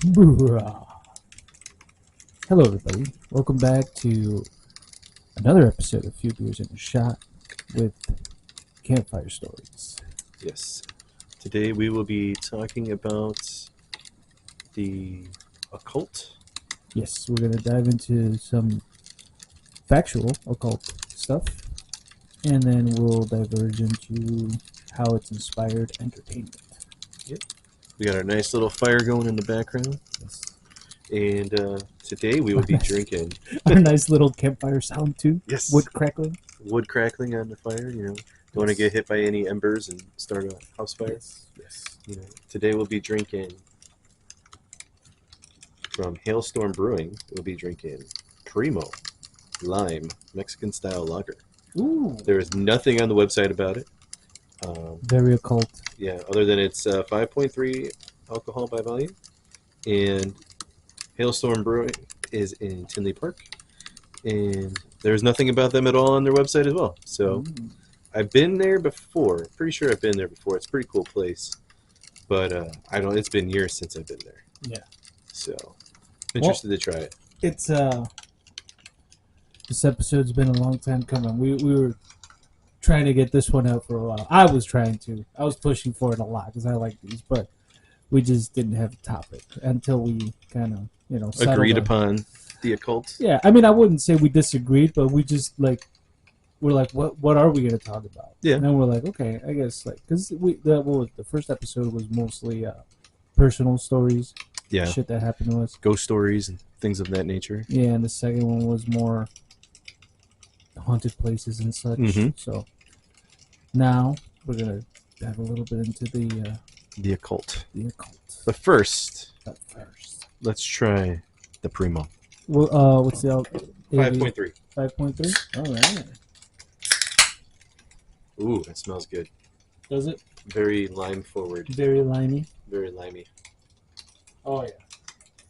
Bruh. Hello, everybody. Welcome back to another episode of Few Beers in a Shot with Campfire Stories. Yes. Today we will be talking about the occult. Yes, we're going to dive into some factual occult stuff, and then we'll diverge into how it's inspired entertainment. Yep. We got our nice little fire going in the background. Yes. And today we will be drinking. Our nice little campfire sound, too. Yes. Wood crackling. Wood crackling on the fire, you know. Don't want to get hit by any embers and start a house fire. Yes. You know, today we'll be drinking from Hailstorm Brewing. We'll be drinking Primo Lime Mexican style lager. Ooh. There is nothing on the website about it. Very occult. Yeah, other than it's 5.3 alcohol by volume. And Hailstorm Brewing is in Tinley Park. And there's nothing about them at all on their website as well. So I've been there before. Pretty sure I've been there before. It's a pretty cool place. But I don't. It's been years since I've been there. Yeah. So I'm interested to try it. It's this episode's been a long time coming. We were trying to get this one out for a while. I was pushing for it a lot because I like these, but we just didn't have a topic until we kind of Agreed upon the occult. Yeah, I mean, I wouldn't say we disagreed, but we just we're like, what are we going to talk about? Yeah. And then we're like, okay, I guess because the first episode was mostly personal stories. Yeah. Shit that happened to us. Ghost stories and things of that nature. Yeah, and the second one was more haunted places and such. Mhm. So now we're gonna dive a little bit into The occult. the occult. But first, But first, let's try the Primo. well, what's the 5.3. 5.3? All right. Ooh, that smells good. Does it? Very lime forward. Very limey. Very limey. Oh yeah.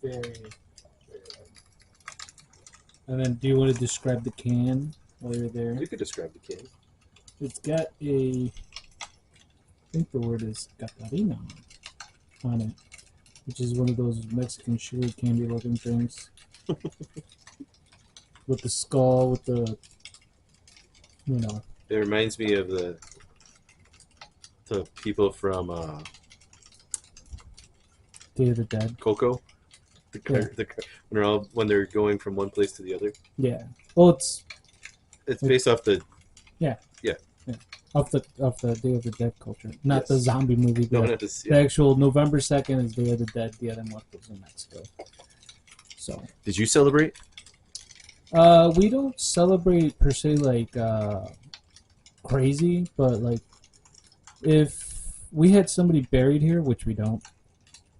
Very limey. And then, do you want to describe the can while you're there? You could describe the can. It's got I think the word is Catarina on it, which is one of those Mexican sugar candy looking things. With the skull, with the, It reminds me of the people from Day of the Dead. Coco. When they're going from one place to the other. Yeah. Well, it's based off the off the Day of the Dead culture, not the Yes. zombie movie. no, But not this. the Yeah. actual November 2nd is Day of the Dead. Dia de Muertos in Mexico. So. Did you celebrate? We don't celebrate per se crazy, but if we had somebody buried here, which we don't,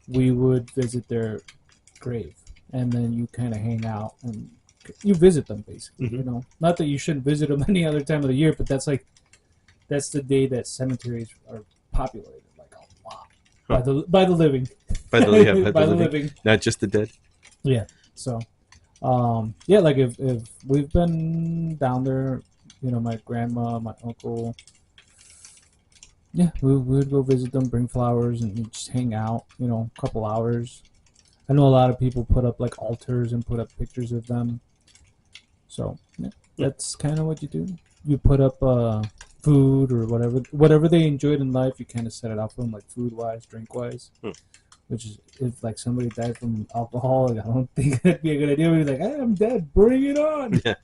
we would visit their grave, and then you kind of hang out and you visit them basically. Mhm. Not that you shouldn't visit them any other time of the year, but that's the day that cemeteries are populated a lot by the living. By the By the living. Not just the dead. Yeah. So, if we've been down there, my grandma, my uncle, yeah, we would go visit them, bring flowers, and just hang out, a couple hours. I know a lot of people put up altars and put up pictures of them. So, yeah, that's kind of what you do. You put up food or whatever they enjoyed in life, you kind of set it up for them, food-wise, drink-wise. Which is, if somebody died from alcohol, I don't think that'd be a good idea. We'd be like, I'm dead, bring it on. Yeah.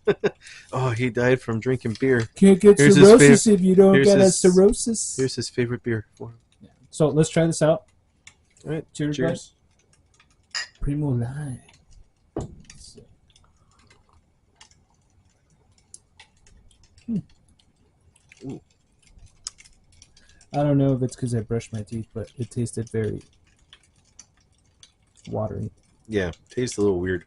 Oh, he died from drinking beer. Can't get Here's cirrhosis if you don't here's get a his- cirrhosis. Here's his favorite beer for him. Yeah. So let's try this out. All right. Cheers, Cheers. guys. Primo Lime. Let's see. Ooh. I don't know if it's because I brushed my teeth, but it tasted very watery. Yeah, tastes a little weird.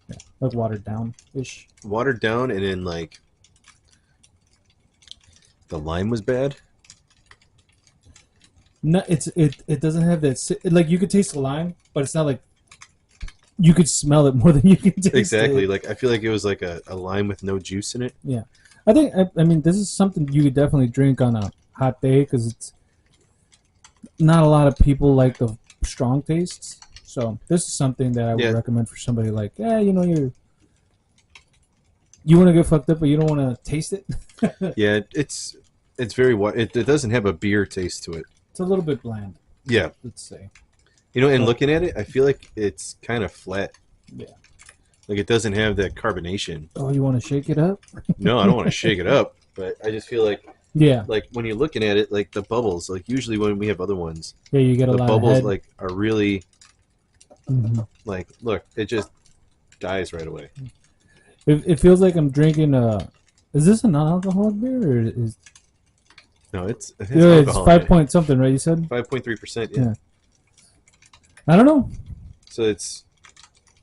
Yeah, like watered down-ish. Watered down, and then the lime was bad. No, it doesn't have that. You could taste the lime, but it's not like you could smell it more than you can taste Exactly. it. I feel like it was like a lime with no juice in it. Yeah, I think. I mean, this is something you could definitely drink on a hot day because it's not a lot of people like the strong tastes. So this is something that I would Yeah. recommend for somebody like, yeah, you want to get fucked up, but you don't want to taste it. Yeah, it's very it doesn't have a beer taste to it. It's a little bit bland. Yeah, Let's say. and looking at it, I feel like it's kind of flat. Yeah. Like it doesn't have that carbonation. Oh, you want to shake it up? No, I don't want to shake it up, but I just feel like Yeah. like when you're looking at it, like the bubbles, like usually when we have other ones, Yeah, you get a the lot bubbles of head. like are really Mhm. like look, it just dies right away. It feels like I'm drinking Is this a non-alcoholic beer or is? No, it's Yeah, it's alcohol. 5 point something, right? You said 5.3%. Yeah. I don't know. So it's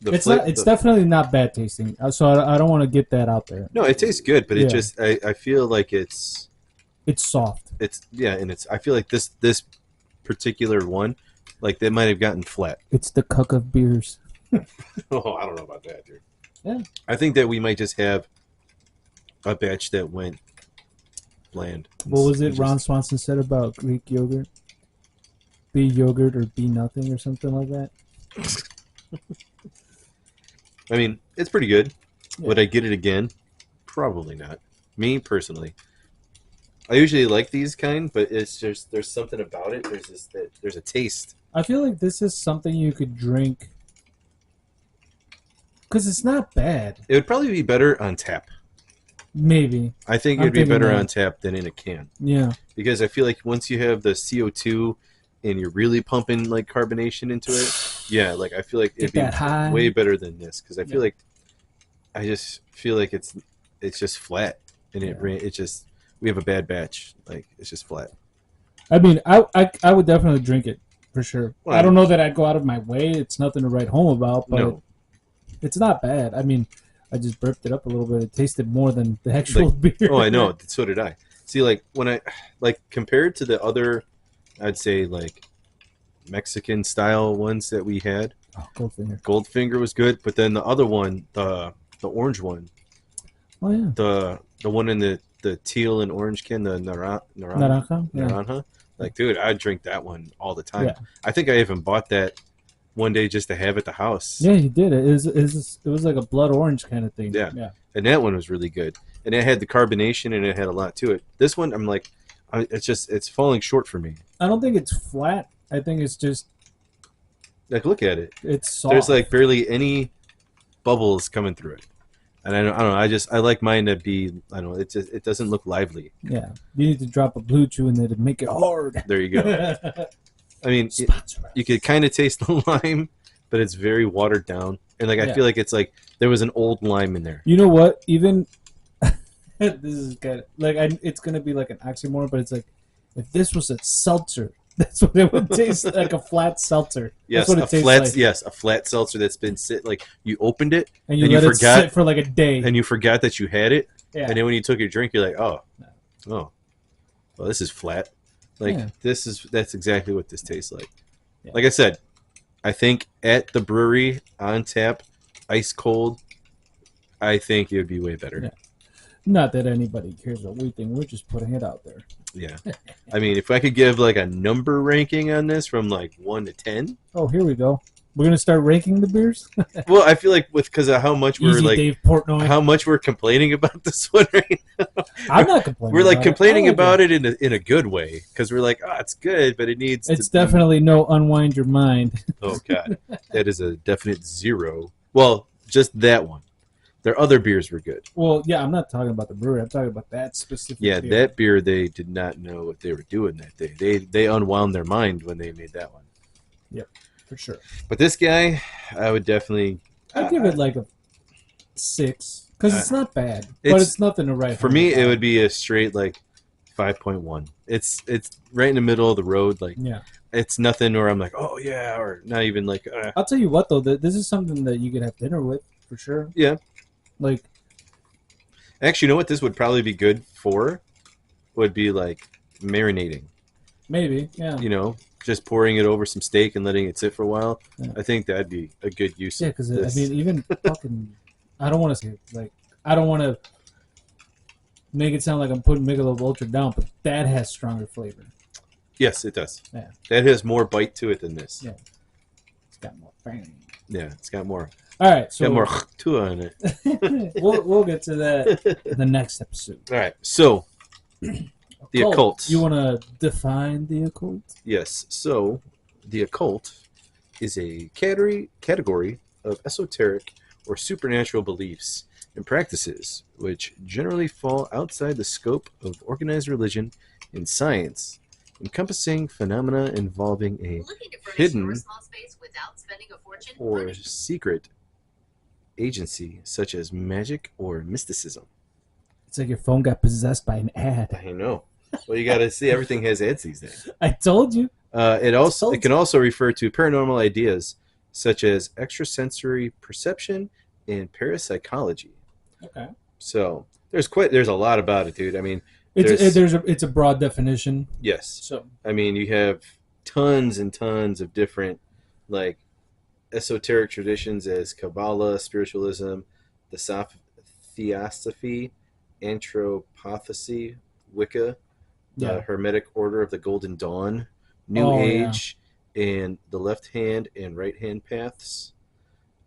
It's definitely not bad tasting. So I don't want to get that out there. No, it tastes good, but Yeah. it just I feel like it's soft. and I feel like this particular one, like they might have gotten flat. It's the cuck of beers. Oh, I don't know about that, dude. Yeah. I think that we might just have a batch that went bland. What was it Just- Ron Swanson said about Greek yogurt? Be yogurt or be nothing or something like that? I mean, it's pretty good. Yeah. Would I get it again? Probably not. Me personally, I usually like these kind, but it's just there's something about it. There's a taste. I feel like this is something you could drink because it's not bad. It would probably be better on tap. Maybe. I think I'm it'd be thinking better that. on tap than in a can. Yeah. Because I feel like once you have the CO2 and you're really pumping like carbonation into it, yeah, like I feel like it'd Get that high. be way better than this because I feel Yeah. like I just feel like it's just flat and it just we have a bad batch, like it's just flat. I mean, I would definitely drink it for sure. Well, I don't know that I'd go out of my way. It's nothing to write home about, but No, it's not bad. I mean, I just burped it up a little bit. It tasted more than the actual beer. oh I know, so did I. See, like when I like compared to the other, I'd say like Mexican style ones that we had. Oh, Goldfinger. Goldfinger was good, but then the other one, the orange one. Oh yeah. The one in the teal and orange can, the Naranja. Yeah. naranja. Like, dude, I'd drink that one all the time. Yeah. I think I even bought that one day just to have at the house. Yeah, you did it. It was like a blood orange kind of thing. Yeah. Yeah. And that one was really good. And it had the carbonation and it had a lot to it. This one, I'm like, it's falling short for me. I don't think it's flat. I think it's just Like, look at it. it's soft. There's like barely any bubbles coming through it. And I don't know. I like mine to be. I don't know. It doesn't look lively. Yeah. You need to drop a blue chew in there to make it hard. There you go. I mean, Sponsor us. you could kind of taste the lime, but it's very watered down. And like I Yeah. feel like it's like there was an old lime in there. You know what? Even this is good. Like it's gonna be like an oxymoron, but it's like if this was a seltzer, that's what it would taste like, a flat seltzer. Yes, that's what it tastes like. Yes, a flat seltzer that's been like you opened it And you and let you it forgot- sit for like a day. and you forgot that you had it, Yeah. and then when you took your drink, you're like, oh, well, this is flat. Like Yeah. that's exactly what this tastes like. Yeah. Like I said, I think at the brewery on tap, ice cold, I think it would be way better. Yeah. Not that anybody cares what we think. We're just putting it out there. Yeah. I mean, if I could give like a number ranking on this from like 1 to 10, Oh, here we go. We're gonna start ranking the beers. well, I feel like because of how much we're Easy, like Dave Portnoy. how much we're complaining about this one right now. I'm not complaining. We're like about complaining I like about it in a good way because we're like, oh, it's good, but it needs. It's to be- definitely no unwind your mind. Oh god, that is a definite 0. Well, just that one. Their other beers were good. Well, yeah, I'm not talking about the brewery. I'm talking about that specific. Yeah, beer. that beer they did not know what they were doing that day. They unwound their mind when they made that one. for sure. But this guy, I would definitely. I'd give it like a 6 because it's not bad, but it's- it's nothing to write. For home me, it about. would be a straight like 5.1. It's right in the middle of the road. Like Yeah, it's nothing where I'm like, oh yeah, or not even like. I'll tell you what though, this is something that you could have dinner with for sure. Yeah. Like Actually, you know what this would probably be good for? Would be like marinating. maybe, yeah, You know, just pouring it over some steak and letting it sit for a while. Yeah. I think that'd be a good use. yeah. of Because I this. mean, even fucking, I don't want to say it, like I don't want to make it sound like I'm putting Michelob Ultra down, but that has stronger flavor. Yes, it does. Yeah. That has more bite to it than this. Yeah. got more fame. Yeah, it's got more. All right, It's so got more to on it. we'll get to that in the next episode. All right, so the occult. You want to define the occult? Yes. So the occult is a category of esoteric or supernatural beliefs and practices which generally fall outside the scope of organized religion and science, encompassing phenomena involving a hidden or secret agency such as magic or mysticism. It's like your phone got possessed by an ad. I know. Well, you got to see everything has ads these days. I told you. It can also refer to paranormal ideas such as extrasensory perception and parapsychology. Okay. So there's a lot about it, dude. I mean, it's a broad definition. Yes. So I mean, you have tons and tons of different like esoteric traditions as Kabbalah, spiritualism, the Theosophy, Anthroposophy, Wicca, the Hermetic Order of the Golden Dawn, New Age, and the left hand and right hand paths.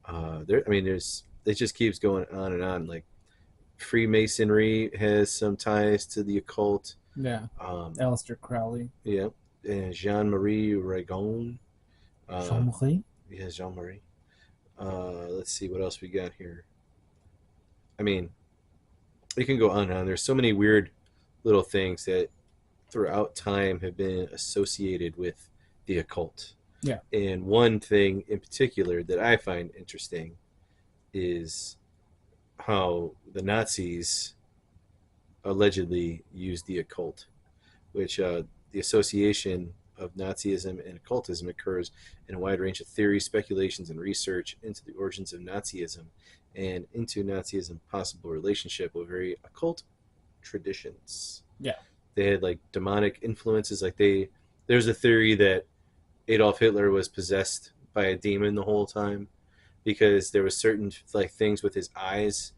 It just keeps going on and on. Like Freemasonry has some ties to the occult. Yeah. Aleister Crowley. Yeah. And Jean-Marie Ragon. Jean-Marie? Yeah, Jean-Marie. Let's see what else we got here. I mean, you can go on and on. There's so many weird little things that throughout time have been associated with the occult. Yeah. And one thing in particular that I find interesting is how the Nazis allegedly used the occult, which the association of Nazism and occultism occurs in a wide range of theories, speculations, and research into the origins of Nazism and into Nazism's possible relationship with very occult traditions. Yeah. They had like demonic influences. There's a theory that Adolf Hitler was possessed by a demon the whole time because there was certain like things with his eyes,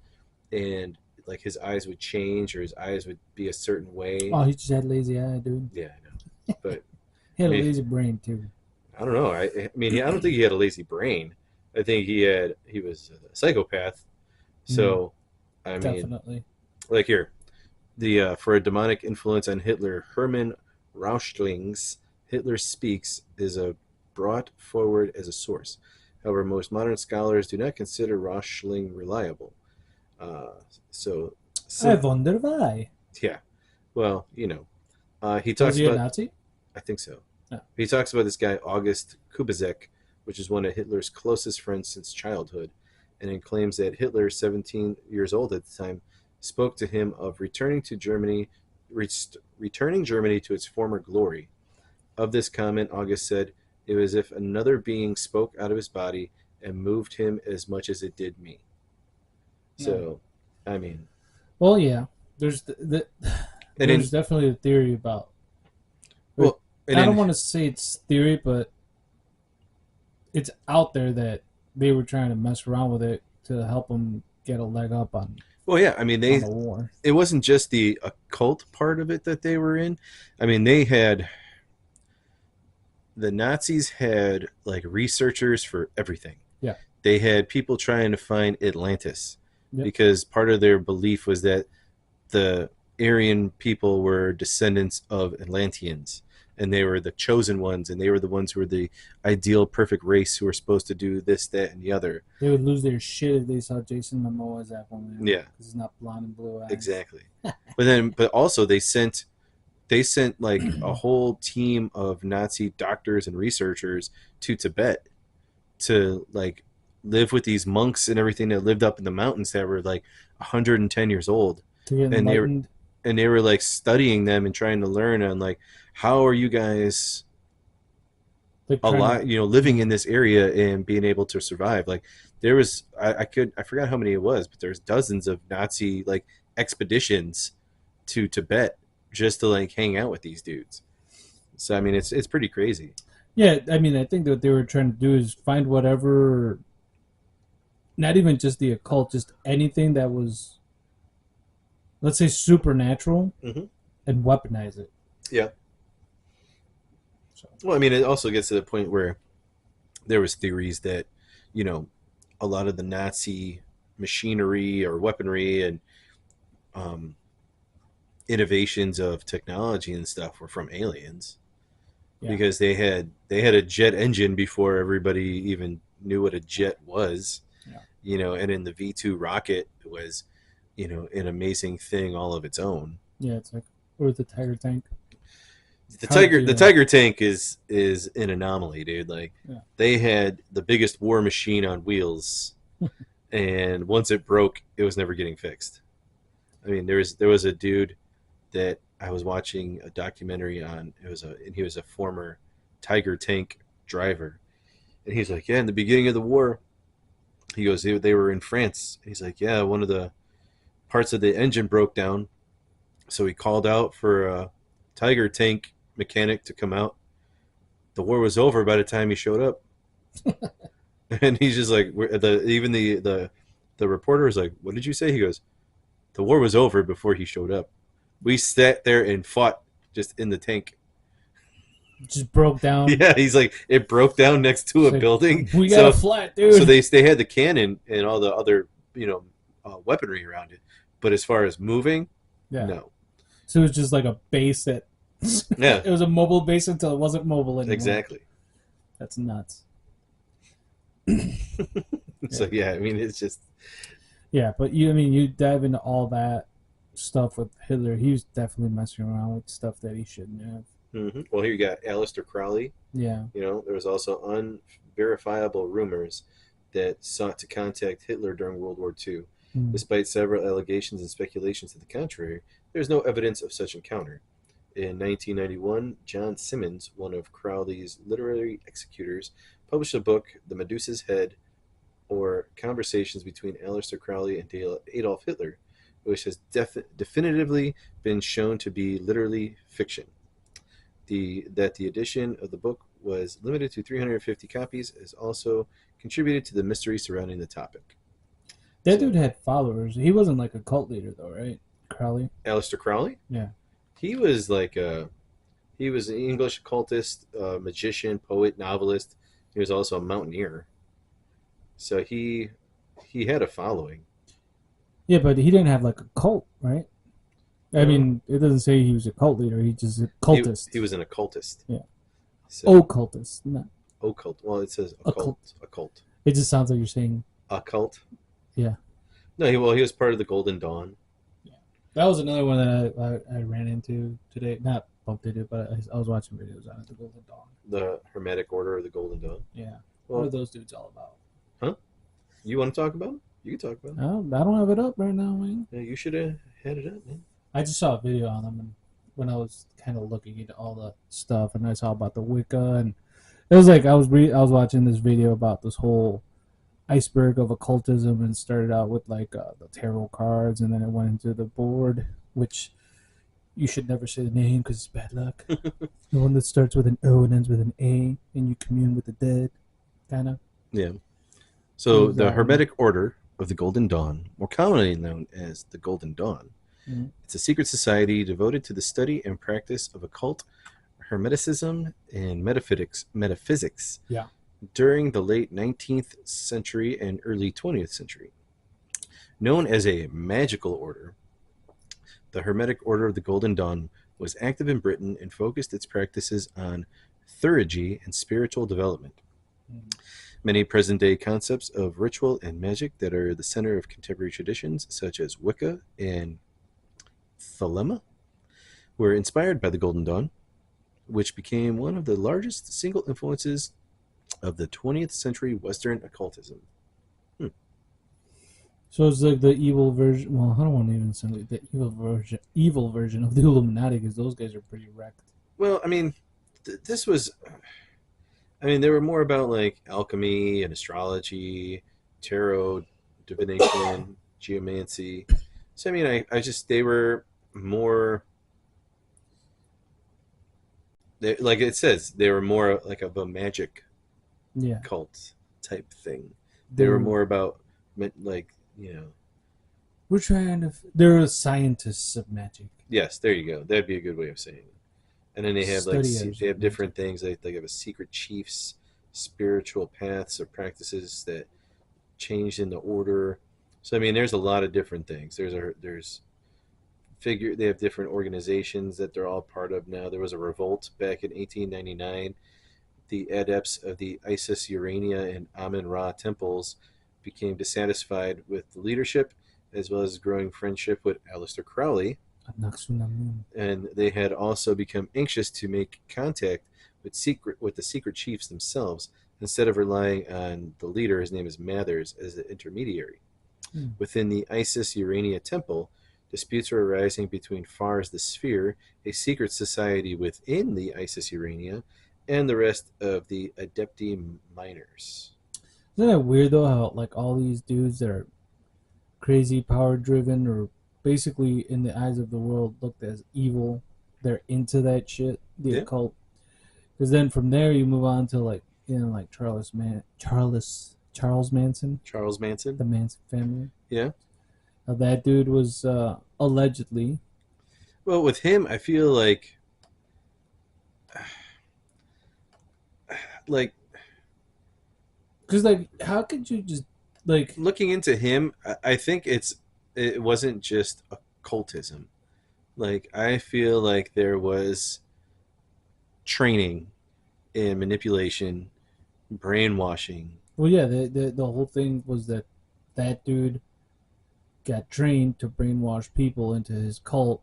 and like his eyes would change or his eyes would be a certain way. Oh, he just had lazy eye, dude. Yeah, I know. But he had a lazy brain too. I don't know. I mean, I don't think he had a lazy brain. I think he was a psychopath. So, I mean, definitely. Like here, for a demonic influence on Hitler, Hermann Rauschling's Hitler Speaks is brought forward as a source. However, most modern scholars do not consider Rauschling reliable. So I wonder why. Yeah. Well, he talks Was he about... a Nazi? I think so. No. He talks about this guy, August Kubizek, which is one of Hitler's closest friends since childhood, and it claims that Hitler, 17 years old at the time, spoke to him of returning Germany to its former glory. Of this comment, August said, "It was as if another being spoke out of his body and moved him as much as it did me." So, I mean... Well, yeah. There's definitely a theory about... Well, I don't want to say it's theory, but it's out there that they were trying to mess around with it to help them get a leg up on... Well, yeah, I mean, the war. It wasn't just the occult part of it that they were in. I mean, the Nazis had like researchers for everything. Yeah. They had people trying to find Atlantis Yep. because part of their belief was that the Aryan people were descendants of Atlanteans, and they were the chosen ones, and they were the ones who were the ideal perfect race who were supposed to do this, that, and the other. They would lose their shit if they saw Jason Momoa as Aquaman. Yeah. Because he's not blonde and blue eyes. Exactly. but also they sent like a whole team of Nazi doctors and researchers to Tibet to like live with these monks and everything that lived up in the mountains that were like 110 years old. And they were like studying them and trying to learn on like, how are you guys living in this area and being able to survive? Like there was, I forgot how many it was, but there's dozens of Nazi like expeditions to Tibet just to like hang out with these dudes. So I mean, it's pretty crazy. Yeah, I mean, I think that what they were trying to do is find whatever, not even just the occult, just anything that was, let's say, supernatural, and weaponize it. Yeah. So. Well, I mean, it also gets to the point where there was theories that, you know, a lot of the Nazi machinery or weaponry and um, innovations of technology and stuff were from aliens, because they had a jet engine before everybody even knew what a jet was. You know, and in the V2 rocket was, you know, an amazing thing all of its own. Yeah, it's like, or the Tiger tank. The Tiger tank is an anomaly, dude. Like, they had the biggest war machine on wheels, and once it broke, it was never getting fixed. I mean, there was a dude that I was watching a documentary on. And he was a former Tiger tank driver, and he's like, yeah, in the beginning of the war, he goes, they were in France. He's like, yeah, one of the parts of the engine broke down, so he called out for a Tiger tank mechanic to come out. The war was over by the time he showed up. And he's just like, the reporter was like, what did you say? He goes, the war was over before he showed up. We sat there and fought just in the tank. Just broke down. Yeah, he's like, it broke down next to a building. We got a flat, dude. So they had the cannon and all the other, you know, weaponry around it, but as far as moving, no. So it was just like a base that, it was a mobile base until it wasn't mobile anymore. Exactly. That's nuts. So I mean, it's just. Yeah, but you dive into all that stuff with Hitler. He was definitely messing around with stuff that he shouldn't have. Mm-hmm. Well, here you got Aleister Crowley. Yeah. You know, there was also unverifiable rumors that sought to contact Hitler during World War II. Mm. Despite several allegations and speculations to the contrary, there is no evidence of such encounter. In 1991, John Simmons, one of Crowley's literary executors, published a book, The Medusa's Head, or Conversations Between Aleister Crowley and Adolf Hitler, which has definitively been shown to be literally fiction. The edition of the book was limited to 350 copies has also contributed to the mystery surrounding the topic. That dude had followers. He wasn't like a cult leader, though, right? Crowley? Aleister Crowley? Yeah. He was like he was an English occultist, magician, poet, novelist. He was also a mountaineer. So he had a following. Yeah, but he didn't have like a cult, right? I mean, it doesn't say he was a cult leader. He's just a cultist. He was an occultist. Yeah. So, occultist, not occult. Well, it says occult. Occult. It just sounds like you're saying occult. Yeah. No, he was part of the Golden Dawn. Yeah. That was another one that I ran into today. Not bumped into, but I was watching videos on it. The Golden Dawn. The Hermetic Order of the Golden Dawn. Yeah. What are those dudes all about? Huh? You want to talk about them? You can talk about them. I don't have it up right now, man. Yeah, you should have had it up, man. I just saw a video on them, and when I was kind of looking into all the stuff, and I saw about the Wicca, and it was like I was watching this video about this whole iceberg of occultism, and started out with like the tarot cards, and then it went into the board, which you should never say the name because it's bad luck. The one that starts with an O and ends with an A, and you commune with the dead, kind of. Yeah. So the Hermetic Order of the Golden Dawn, more commonly known as the Golden Dawn, it's a secret society devoted to the study and practice of occult, hermeticism, and metaphysics. Yeah. During the late 19th century and early 20th century. Known as a magical order, the Hermetic Order of the Golden Dawn was active in Britain and focused its practices on theurgy and spiritual development. Many present-day concepts of ritual and magic that are the center of contemporary traditions, such as Wicca and Thelema, were inspired by the Golden Dawn, which became one of the largest single influences of the 20th century Western occultism. So it's like the evil version. Well, I don't want to even say the evil version of the Illuminati, because those guys are pretty wrecked. Well, I mean, this was. I mean, they were more about like alchemy and astrology, tarot, divination, geomancy. So I mean, they were more. Like it says, they were more like of a magic cult type thing. They were more about, like, you know. We're trying to. They're scientists of magic. Yes, there you go. That'd be a good way of saying it. And then they have different things. They have a secret chiefs spiritual paths or practices that changed in the order. So I mean, there's a lot of different things. There's figure they have different organizations that they're all part of now. There was a revolt back in 1899. The adepts of the Isis, Urania, and Amun Ra temples became dissatisfied with the leadership, as well as growing friendship with Aleister Crowley, and they had also become anxious to make contact with the secret chiefs themselves instead of relying on the leader. His name is Mathers as the intermediary. Within the Isis Urania temple, disputes were arising between Fars the Sphere, a secret society within the Isis Urania, and the rest of the Adepti miners. Isn't that weird though? How like all these dudes that are crazy, power driven, or basically in the eyes of the world looked as evil, they're into that shit, the occult. Because then from there you move on to like like Charles Manson, the Manson family. Yeah. Now, that dude was allegedly. Well, with him, I feel like because like how could you just like looking into him, I think it wasn't just occultism. Like I feel like there was training in manipulation, brainwashing. well yeah the whole thing was that dude got trained to brainwash people into his cult,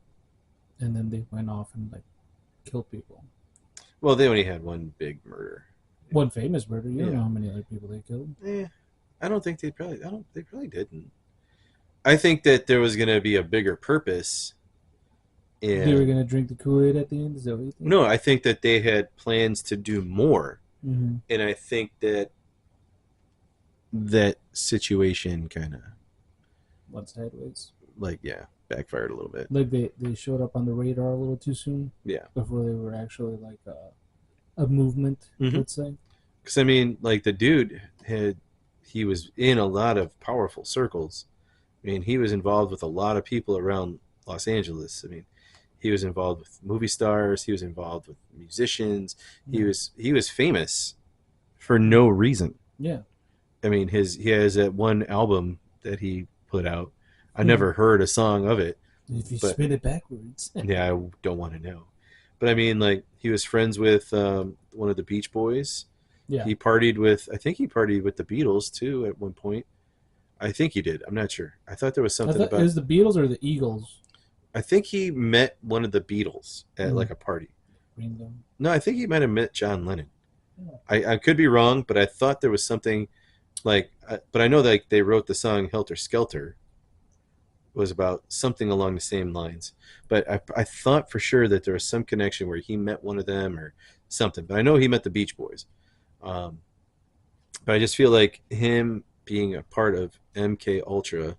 and then they went off and like killed people. Well, they only had one big murder. One famous murder. You don't know how many other people they killed. I don't think they probably. I don't. They probably didn't. I think that there was going to be a bigger purpose. They were going to drink the Kool-Aid at the end. Is that what you think? No, I think that they had plans to do more, and I think that situation kind of went sideways. Like backfired a little bit. Like they showed up on the radar a little too soon. Yeah. Before they were actually like a movement, let's say. Because I mean, like the dude he was in a lot of powerful circles. I mean, he was involved with a lot of people around Los Angeles. I mean, he was involved with movie stars. He was involved with musicians. He was famous for no reason. Yeah. I mean, he has that one album that he put out. I never heard a song of it. If you spin it backwards. Yeah, I don't want to know. But I mean, like, he was friends with one of the Beach Boys. Yeah. I think he partied with the Beatles, too, at one point. I think he did. I'm not sure. I thought there was something about... It was the Beatles or the Eagles? I think he met one of the Beatles at, like, a party. Ringo. No, I think he might have met John Lennon. Yeah. I could be wrong, but I thought there was something, like... but I know that they wrote the song Helter Skelter. Was about something along the same lines, but I thought for sure that there was some connection where he met one of them or something, but I know he met the Beach Boys. But I just feel like him being a part of MK Ultra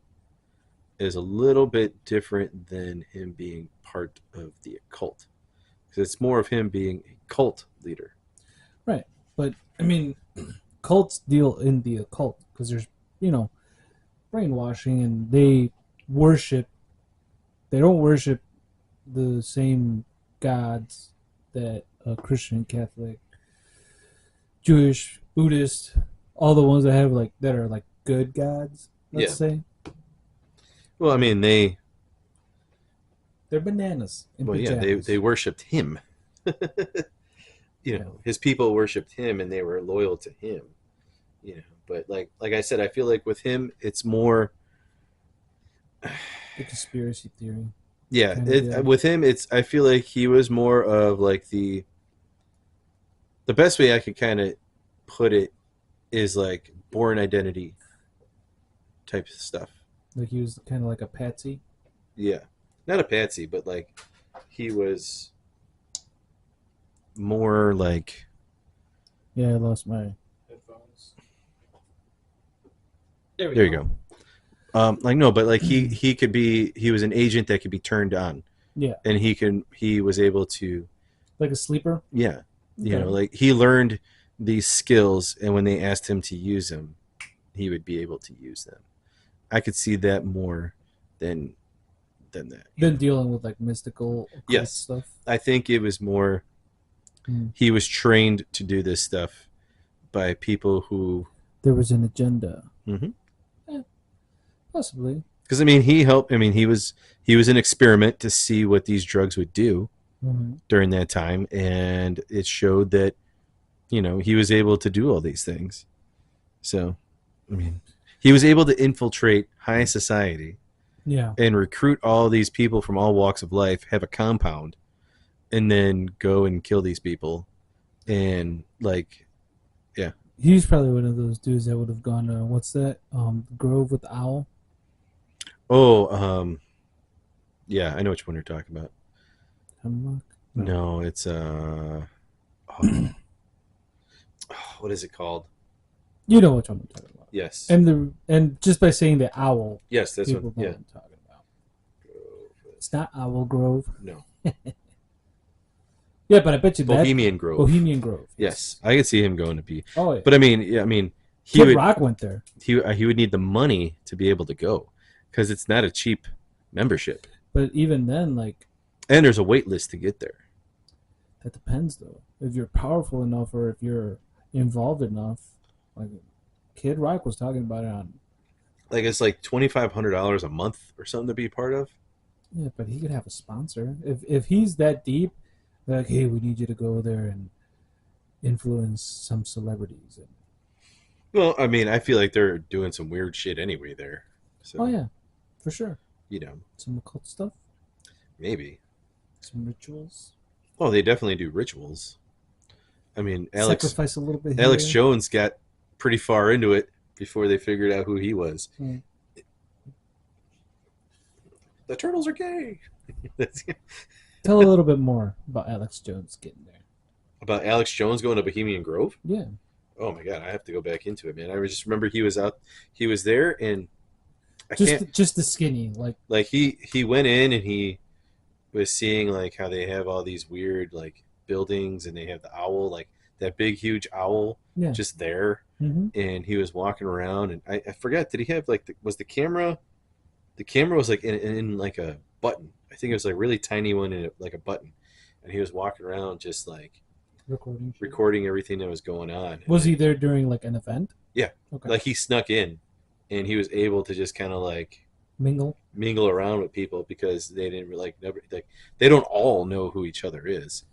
is a little bit different than him being part of the occult, because it's more of him being a cult leader. Right, but I mean, cults deal in the occult because there's brainwashing, and they don't worship the same gods that a Christian, Catholic, Jewish, Buddhist, all the ones that are like good gods, let's say. Well, I mean, they're bananas. They worshipped him. His people worshipped him, and they were loyal to him. But like I said, I feel like with him, it's more the conspiracy theory. Yeah, with him, I feel like he was more of like the best way I could kind of put it is like Born Identity type of stuff. Like he was kind of like a patsy. Yeah, not a patsy, but like he was more like. Yeah, I lost my headphones. There you go. He was an agent that could be turned on. Yeah. And he was able to. Like a sleeper? Yeah. Okay. Like he learned these skills, and when they asked him to use them, he would be able to use them. I could see that more than that. Than dealing with like mystical stuff? I think it was more, he was trained to do this stuff by people who. There was an agenda. Mm-hmm. Possibly. Because I mean, he helped. I mean, he was an experiment to see what these drugs would do during that time, and it showed that he was able to do all these things. So, I mean, he was able to infiltrate high society, and recruit all these people from all walks of life, have a compound, and then go and kill these people, and yeah. He's probably one of those dudes that would have gone to what's that? Grove with the owl. Oh, yeah, I know which one you're talking about. Hemlock? No, it's what is it called? You know which one I'm talking about. Yes. And just by saying the owl, yes, that's people what. know Yeah. what I'm talking about. It's not Owl Grove. No. Yeah, but I bet you Bohemian Grove. Bohemian Grove. Yes, I could see him going to be. Oh yeah. But I mean, Kid Rock went there. He would need the money to be able to go, because it's not a cheap membership. But even then, and there's a wait list to get there. That depends, though. If you're powerful enough, or if you're involved enough, like Kid Rock was talking about it on. It's like $2,500 a month or something to be part of. Yeah, but he could have a sponsor if he's that deep. They're like, hey, we need you to go there and influence some celebrities. Well, I mean, I feel like they're doing some weird shit anyway there. So, oh yeah, for sure. Some occult stuff. Maybe some rituals. Oh, they definitely do rituals. I mean, sacrifice a little bit. Alex Jones got pretty far into it before they figured out who he was. The turtles are gay. Tell a little bit more about Alex Jones getting there. About Alex Jones going to Bohemian Grove? Yeah. Oh my god, I have to go back into it, man. I just remember he was there, and just the skinny, like he went in and he was seeing how they have all these weird buildings, and they have the owl, that big huge owl, just there, and he was walking around, and I forgot, did he have was the camera? The camera was in a button. I think it was really tiny one in a button, and he was walking around just recording everything that was going on. Was he there during an event? Yeah. Okay. He snuck in, and he was able to just kind of mingle around with people, because they didn't they don't all know who each other is,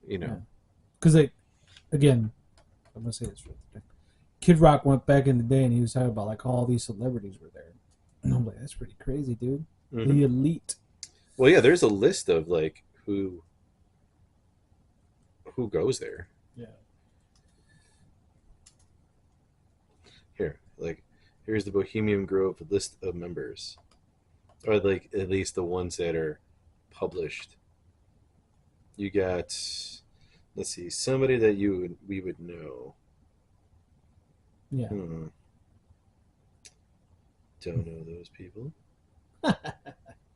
Because again, I'm gonna say this real quick. Kid Rock went back in the day, and he was talking about all these celebrities were there, and I'm like, that's pretty crazy, dude. The elite. Well, yeah, there's a list of who goes there. Yeah. Here's the Bohemian Grove list of members, or at least the ones that are published. You got, let's see, somebody that we would know. Yeah. Don't know those people.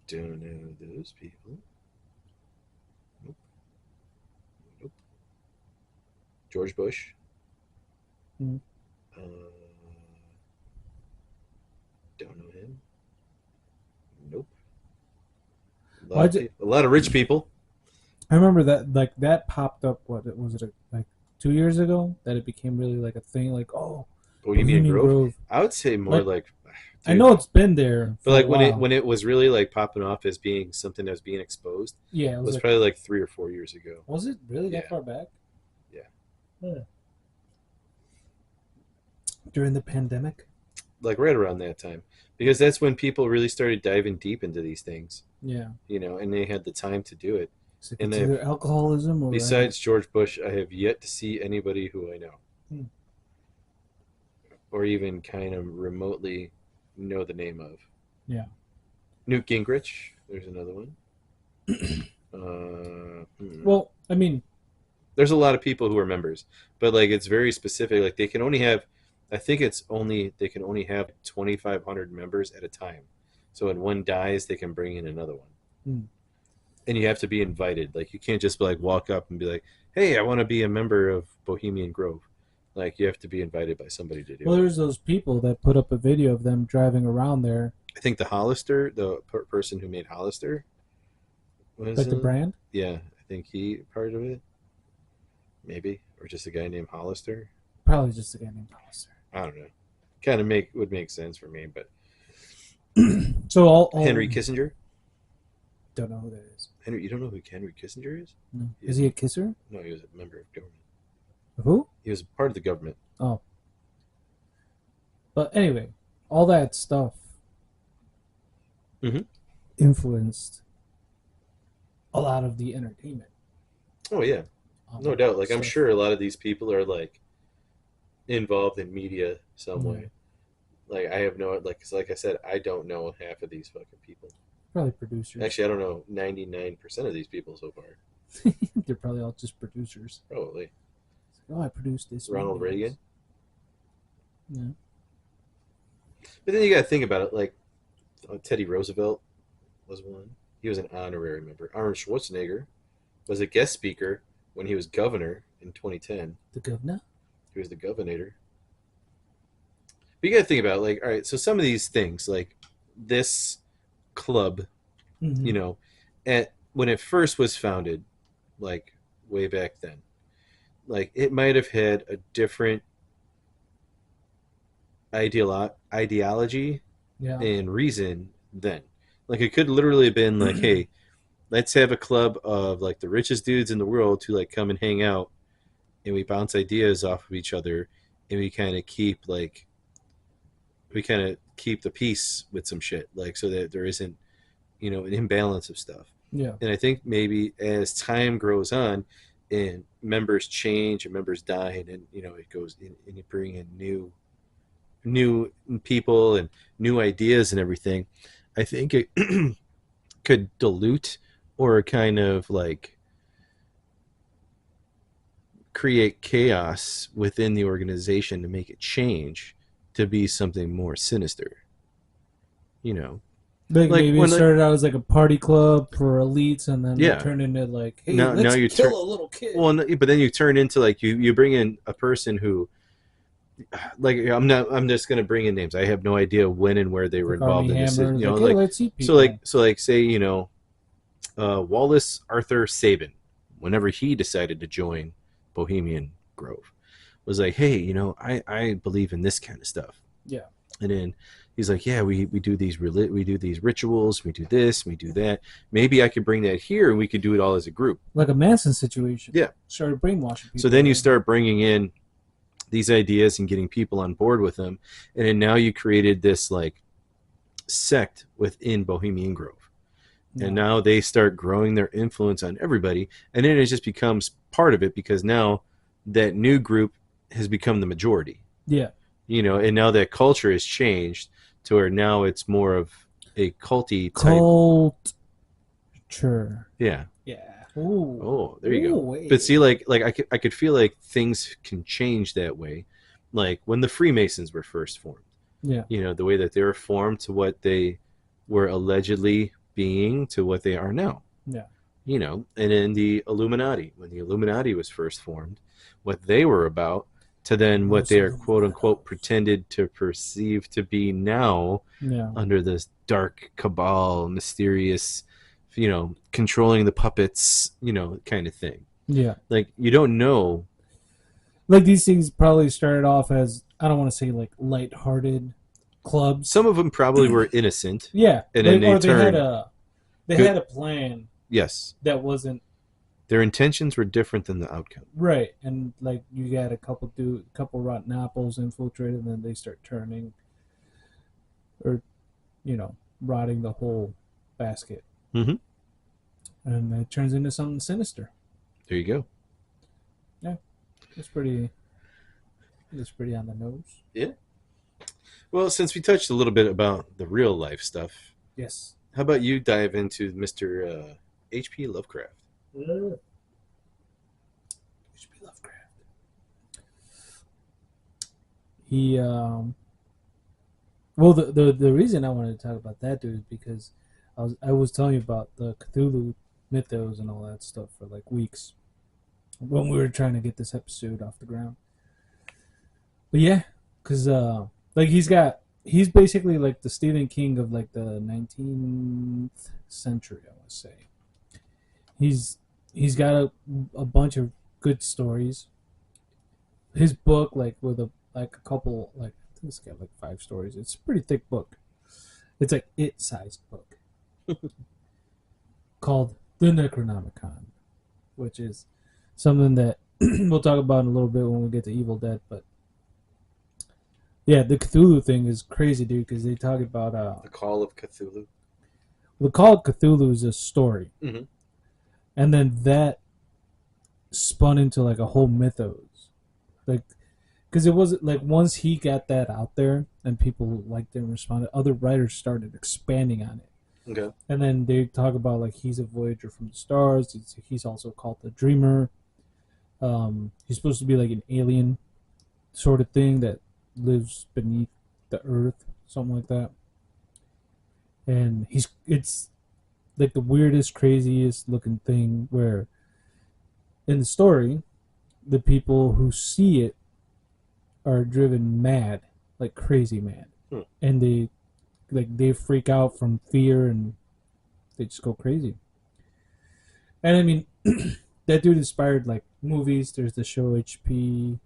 Don't know those people. Nope. George Bush. Mm. Don't know him. Nope. A lot of rich people. I remember that that popped up. What was it 2 years ago that it became really a thing? Bohemian Grove. I would say more dude, I know it's been there, but when it was really popping off as being something that was being exposed. Yeah, it was probably 3 or 4 years ago. Was it really that far back? Yeah. During the pandemic. Right around that time, because that's when people really started diving deep into these things. Yeah. And they had the time to do it. And either alcoholism or besides George Bush, I have yet to see anybody who I know, or even kind of remotely know the name of. Yeah. Newt Gingrich. There's another one. Well, I mean, there's a lot of people who are members, but it's very specific. They can only have, I think they can only have 2,500 members at a time. So when one dies, they can bring in another one. And you have to be invited. You can't just walk up and be like, hey, I want to be a member of Bohemian Grove. You have to be invited by somebody to do it. Well, there's those people that put up a video of them driving around there. I think the Hollister, the person who made Hollister. The brand? Yeah, I think he part of it. Maybe. Or just a guy named Hollister. Probably just a guy named Hollister. I don't know. Would make sense for me, but So all Henry Kissinger. don't know who that is. Henry, you don't know who Henry Kissinger is? No. Is he a kisser? No, he was a member of government. Who? He was part of the government. Oh. But anyway, all that stuff influenced a lot of the entertainment. Oh yeah, no doubt. Like I'm stuff. sure a lot of these people are like involved in media some way. Like I have no like, 'cause like I said, I don't know half of these fucking people. Probably producers. Actually, I don't know 99% of these people so far. They're probably all just producers. Probably. Oh, I produced this. Ronald Reagan. Yeah. But then you got to think about it. Like Teddy Roosevelt was one. He was an honorary member. Arnold Schwarzenegger was a guest speaker when he was governor in 2010. The governor? He was the governor. But you got to think about it, like, all right, so some of these things, like this club, you know, when it first was founded, like way back then, like it might have had a different ideology and reason then. Like it could literally have been like, hey, let's have a club of like the richest dudes in the world to like come and hang out, and we bounce ideas off of each other, and we kind of keep the peace with some shit, like so that there isn't, you know, an imbalance of stuff. Yeah. And I think maybe as time grows on and members change and members die, and you know it goes in, and you bring in new people and new ideas and everything, I think it could dilute or kind of like create chaos within the organization to make it change to be something more sinister, you know. Like maybe it started out as like a party club for elites, and then it turned into like, hey, let's kill a little kid. Well, but then you turn into like you bring in a person who, like, I'm just gonna bring in names. I have no idea when and where they were involved in this. You know, like so like say, you know, Wallace Arthur Sabin, whenever he decided to join Bohemian Grove, was like, hey, you know, I believe in this kind of stuff. Yeah. And then he's like, yeah, we do these rituals, we do this, we do that. Maybe I could bring that here, and we could do it all as a group, like a Manson situation. Yeah. Started brainwashing people. So then you start bringing in these ideas and getting people on board with them, and then now you created this like sect within Bohemian Grove. Yeah. And now they start growing their influence on everybody, and then it just becomes part of it because now that new group has become the majority. Yeah. You know, and now that culture has changed to where now it's more of a culty type. Culture. Yeah. Yeah. Ooh. Oh, there you go. But see, like I could feel like things can change that way, like when the Freemasons were first formed. Yeah. You know, the way that they were formed to what they were allegedly being to what they are now. Yeah. You know, and in the Illuminati, when the Illuminati was first formed, what they were about to then what they are quote unquote pretended to perceive to be now, under this dark cabal, mysterious, you know, controlling the puppets, you know, kind of thing. Yeah. Like you don't know. Like these things probably started off as, I don't want to say like lighthearted clubs. Some of them probably were innocent. Yeah. And then they had a plan. Yes. That wasn't. Their intentions were different than the outcome. Right. And like you got a couple rotten apples infiltrated, and then they start turning or, you know, rotting the whole basket. Mm-hmm. And it turns into something sinister. There you go. Yeah. It's pretty on the nose. Yeah. Well, since we touched a little bit about the real life stuff. Yes. How about you dive into Mr. H.P. Lovecraft? H.P. Lovecraft. He well, the reason I wanted to talk about that dude is because I was telling you about the Cthulhu mythos and all that stuff for like weeks when we were trying to get this episode off the ground. But yeah, because like he's basically like the Stephen King of like the 19th century, I would say. He's got a bunch of good stories. his book, like with a couple, like I think it's got like 5 stories. It's a pretty thick book. It's like it-sized book called the Necronomicon, which is something that we'll talk about in a little bit when we get to Evil Dead. But yeah, the Cthulhu thing is crazy, dude, because they talk about The Call of Cthulhu. the Call of Cthulhu is a story, Mm-hmm. and then that spun into like a whole mythos, like because it wasn't like once he got that out there and people liked it and responded, other writers started expanding on it. Okay. And then they talk about like he's a voyager from the stars. He's also called the Dreamer. He's supposed to be like an alien sort of thing that lives beneath the earth, something like that. And it's like the weirdest, craziest looking thing where in the story, the people who see it are driven mad, like crazy mad. And they freak out from fear and they just go crazy. And I mean, that dude inspired like movies. There's the show HP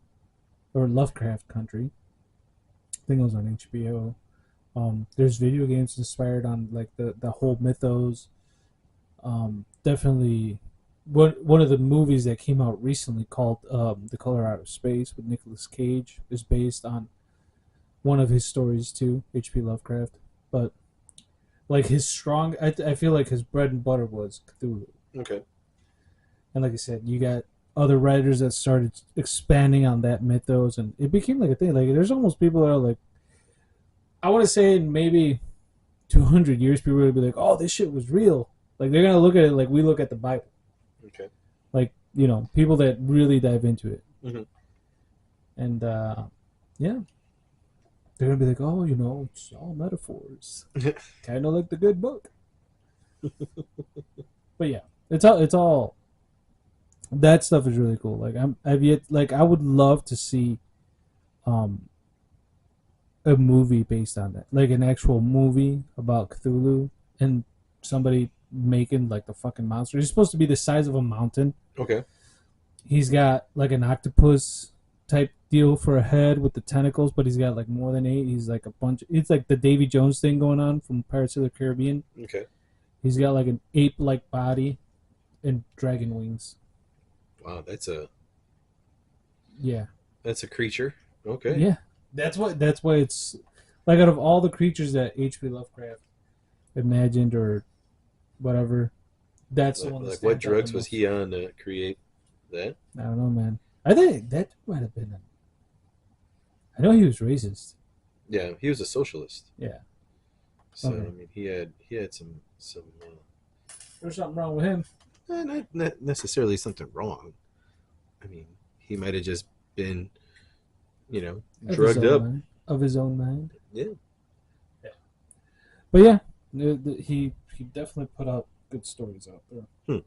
or Lovecraft Country. I think it was on HBO. There's video games inspired on like the whole mythos. Definitely, one of the movies that came out recently called The Color Out of Space with Nicolas Cage is based on one of his stories too, H.P. Lovecraft. But like his strong, I feel like his bread and butter was Cthulhu. Okay. And like I said, you got other writers that started expanding on that mythos, and it became like a thing. Like there's almost people that are like, I want to say in maybe 200 years, people would be like, "Oh, this shit was real." Like they're gonna look at it like we look at the Bible. Okay. Like people that really dive into it, Mm-hmm. and yeah, they're gonna be like, "Oh, it's all metaphors, kind of like the good book." But yeah, it's all that stuff is really cool. Like I've yet like I would love to see um a movie based on that, like an actual movie about Cthulhu and somebody making like the fucking monster. He's supposed to be the size of a mountain. Okay. He's got like an octopus type deal for a head with the tentacles, but he's got like more than 8. He's like a bunch. It's like the Davy Jones thing going on from Pirates of the Caribbean. Okay. He's got like an ape-like body and dragon wings. Wow, that's Yeah. a creature. Okay. Yeah. That's why it's like out of all the creatures that H.P. Lovecraft imagined or whatever, that's the one that Like stands what out drugs the was most. he on to create that? I don't know, man. I think that might have been. I know he was racist. Yeah, he was a socialist. Yeah. So Okay. I mean, he had some There's something wrong with him. not necessarily something wrong. I mean, he might have just been, drugged up. Of his own mind. Yeah. But yeah, he definitely put out good stories out there.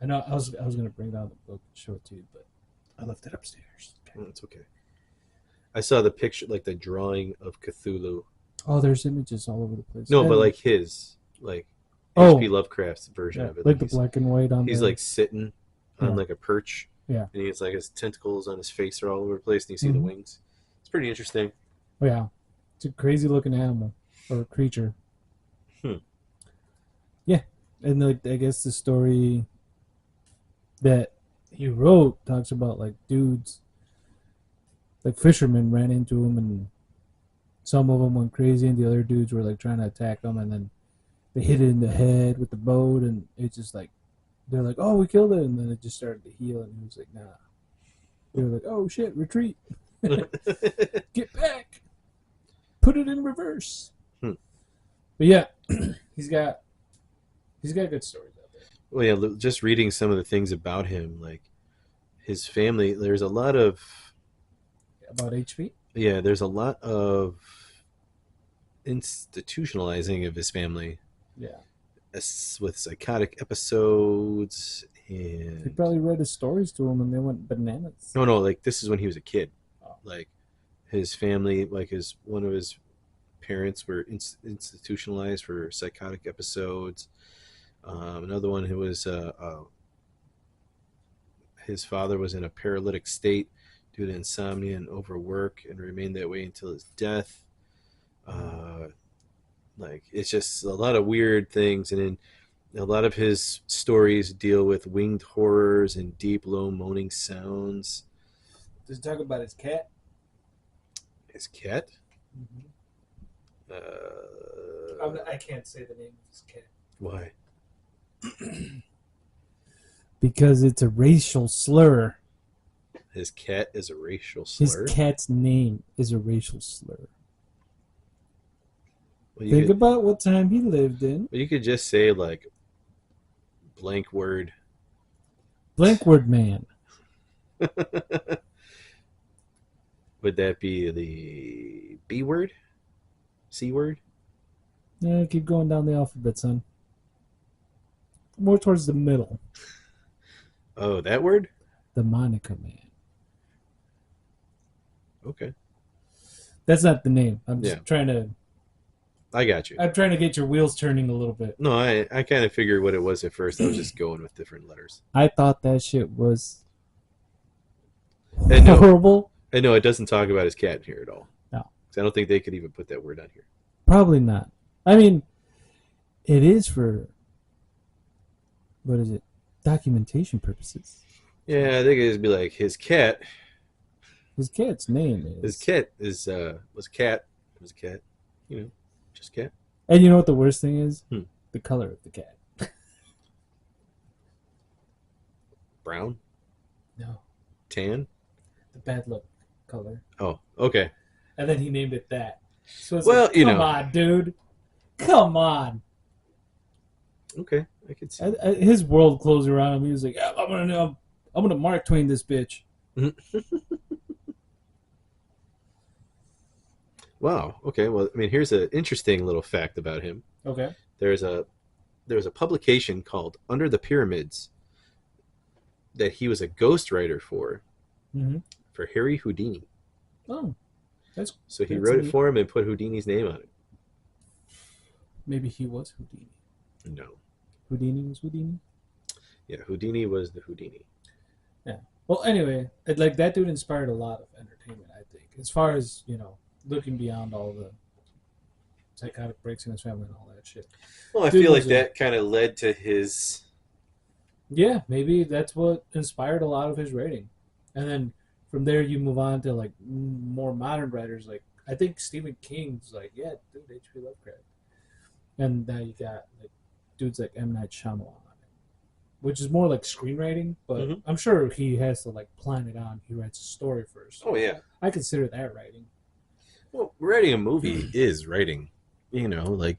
I know I was gonna bring down the book and show it to you, but I left it upstairs. Okay. Oh, it's okay. I saw the picture, like the drawing of Cthulhu. Oh, there's images all over the place. No, And- but like his, like Oh. H.P. Lovecraft's version yeah, of it. like the black and white on. He's the, like sitting on Yeah. like a perch. Yeah. And he's like his tentacles on his face are all over the place, and you see the Mhm. wings. It's pretty interesting. Oh, yeah, it's a crazy looking animal or creature. Yeah, and like I guess the story that he wrote talks about like dudes, like fishermen ran into him, and some of them went crazy, and the other dudes were like trying to attack them, and then they hit it in the head with the boat, and it's just like they're like, "Oh, we killed it," and then it just started to heal, and he was like, "Nah." They were like, "Oh shit, retreat, get back, put it in reverse." But yeah, he's got good stories out there. Well, yeah, just reading some of the things about him, like his family, there's a lot of, About HP? yeah, there's a lot of institutionalizing of his family. Yeah. With psychotic episodes He and probably read his stories to him and they went bananas. no, like this is when he was a kid. Oh. Like his family, like one of his parents were institutionalized for psychotic episodes. Another one who was his father was in a paralytic state due to insomnia and overwork, and remained that way until his death. Like, it's just a lot of weird things, and then a lot of his stories deal with winged horrors and deep, low moaning sounds. Does he talk about his cat? His cat? I can't say the name of his cat. Why? Because it's a racial slur. His cat is a racial slur? His cat's name is a racial slur. Well, Think about what time he lived in. You could just say, like, blank word. Blank word man. Would that be the B word? C word? Yeah, keep going down the alphabet, son. More towards the middle. Oh, that word? The Monica man. Okay. That's not the name. I'm just trying to... I got you. I'm trying to get your wheels turning a little bit. No, I kind of figured what it was at first. I was just going with different letters. I thought that shit was horrible. And no, it doesn't talk about his cat in here at all. No. 'Cause I don't think they could even put that word on here. Probably not. I mean, it is for... What is it? Documentation purposes. Yeah, I think it'd just be like, his cat... His cat's name is... His cat is, was a cat. It was a cat. You know, just cat. And you know what the worst thing is? The color of the cat. Brown? No. Tan? The bad luck color. Oh, okay. And then he named it that. So it's Well, like, you come know. on, dude. Come on. Okay, I could see. His world closed around him. He was like, yeah, I'm gonna Mark Twain this bitch. Wow. Okay. Well, I mean, here's an interesting little fact about him. Okay. There's a publication called Under the Pyramids that he was a ghostwriter for Harry Houdini. Oh, so he wrote it for him and put Houdini's name on it. Maybe he was Houdini. No. Houdini was Houdini? Yeah, Houdini was the Houdini. Yeah. Well, anyway, like that dude inspired a lot of entertainment, I think. As far as, you know, looking beyond all the psychotic breaks in his family and all that shit. Well, I feel like that kind of led to his... Yeah, maybe that's what inspired a lot of his writing. And then from there you move on to, like, more modern writers. Like, I think Stephen King's like, yeah, dude, H.P. Lovecraft. And now you got, like, dudes like M. Night Shyamalan, which is more like screenwriting, but I'm sure he has to, like, plan it on. He writes a story first. Oh, yeah. I consider that writing. Well, writing a movie is writing. You know, like,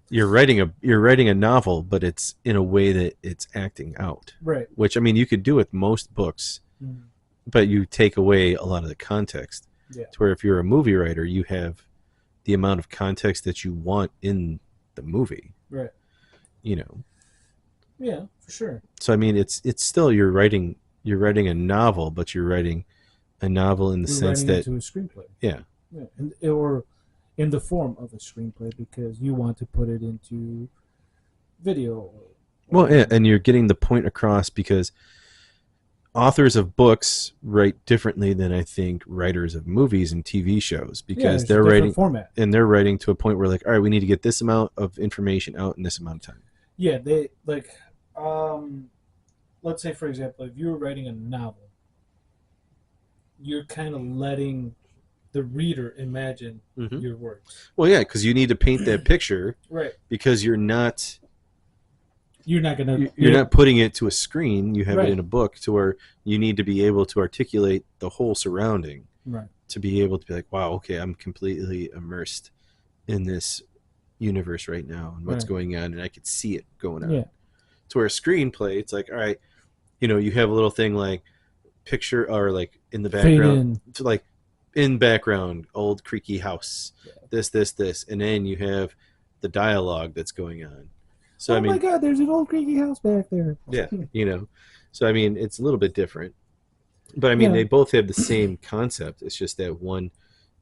you're writing a novel, but it's in a way that it's acting out. Right. Which, I mean, you could do with most books, but you take away a lot of the context. Yeah. To where if you're a movie writer, you have the amount of context that you want in the movie. Right. You know. Yeah, for sure. So I mean, it's still you're writing a novel, but you're writing a novel in the sense that into a screenplay. Yeah. Yeah, or in the form of a screenplay because you want to put it into video. Well, yeah, and you're getting the point across because authors of books write differently than I think writers of movies and TV shows because they're writing format. And they're writing to a point where like, all right, we need to get this amount of information out in this amount of time. Yeah, they like let's say for example, if you were writing a novel, you're kind of letting the reader imagine your words. Well, yeah, because you need to paint that picture, right? Because you're not putting it to a screen. You have it in a book to where you need to be able to articulate the whole surrounding, right? To be able to be like, wow, okay, I'm completely immersed in this universe right now and what's going on, and I could see it going on. Yeah. To where a screenplay, it's like, all right, you know, you have a little thing like picture or like in the background, to like in background, old creaky house, this, and then you have the dialogue that's going on. So I mean, my God, there's an old creaky house back there. Yeah, you know, so I mean, it's a little bit different, but I mean, they both have the same concept. It's just that one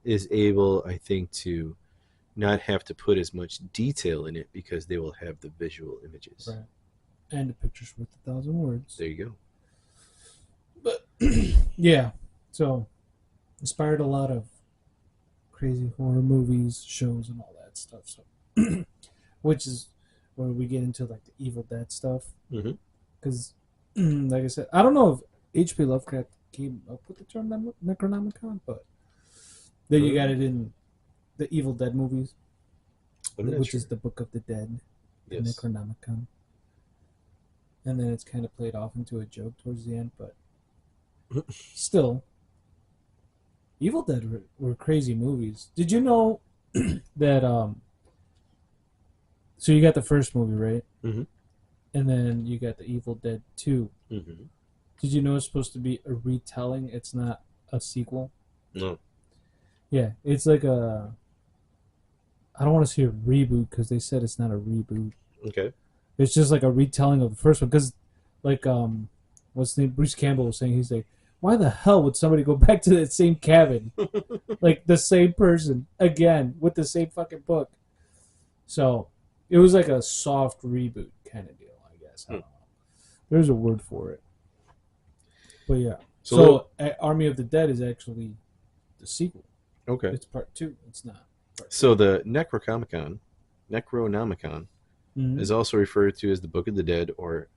is able, I think, to not have to put as much detail in it because they will have the visual images. Right. And a picture's worth 1,000 words. There you go. Yeah. So inspired a lot of crazy horror movies, shows, and all that stuff. So, which is where we get into like the Evil Dead stuff. Mm-hmm. Because, like I said, I don't know if H.P. Lovecraft came up with the term Necronomicon, but then you got it in the Evil Dead movies, which is the Book of the Dead, the Necronomicon. And then it's kind of played off into a joke towards the end, but still, Evil Dead were crazy movies. Did you know that? So you got the first movie, right? Mm-hmm. And then you got the Evil Dead 2. Mm-hmm. Did you know it's supposed to be a retelling? It's not a sequel. No. Yeah, it's like a. I don't want to say a reboot because they said it's not a reboot. Okay. It's just like a retelling of the first one because, like, what's his name? Bruce Campbell was saying, he's like, why the hell would somebody go back to that same cabin? Like, the same person again with the same fucking book. So, it was like a soft reboot kind of deal, I guess. I don't know. There's a word for it. But yeah. So Army of the Dead is actually the sequel. Okay. It's part 2. It's not. So the Necronomicon is also referred to as the Book of the Dead, or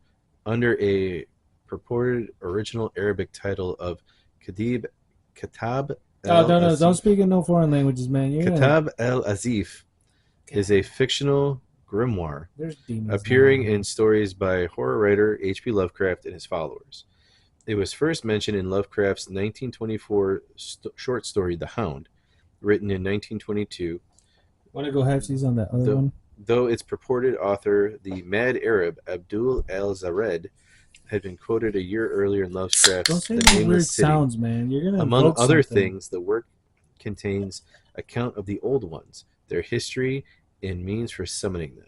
under a purported original Arabic title of Kitab no, don't speak in no foreign languages, man. Kitab al-Azif is a fictional grimoire appearing in stories by horror writer H.P. Lovecraft and his followers. It was first mentioned in Lovecraft's 1924 short story The Hound, written in 1922. Want to go halfsies on that other one? Though its purported author, the mad Arab Abdul al-Zared, had been quoted a year earlier in Lovecraft's The Nameless City. Sounds, man. You're gonna Among other things, the work contains account of the old ones, their history, and means for summoning them.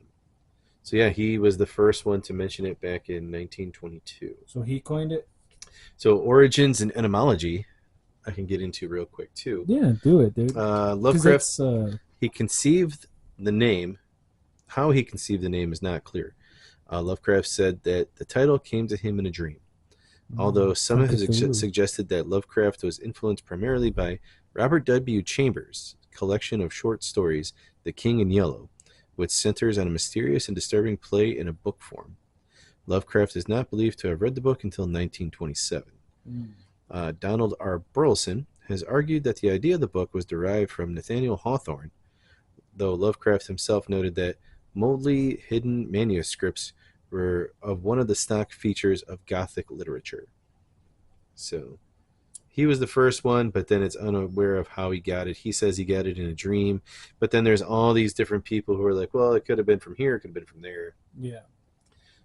So yeah, he was the first one to mention it back in 1922. So he coined it? So origins and etymology, I can get into real quick too. Yeah, do it, dude. Lovecraft, he conceived the name. How he conceived the name is not clear. Lovecraft said that the title came to him in a dream. Although some have suggested that Lovecraft was influenced primarily by Robert W. Chambers' collection of short stories, The King in Yellow, which centers on a mysterious and disturbing play in a book form. Lovecraft is not believed to have read the book until 1927. Donald R. Burleson has argued that the idea of the book was derived from Nathaniel Hawthorne, though Lovecraft himself noted that moldly hidden manuscripts were of one of the stock features of Gothic literature. So he was the first one, but then it's unaware of how he got it. He says he got it in a dream, but then there's all these different people who are like, well, it could have been from here, it could have been from there. Yeah.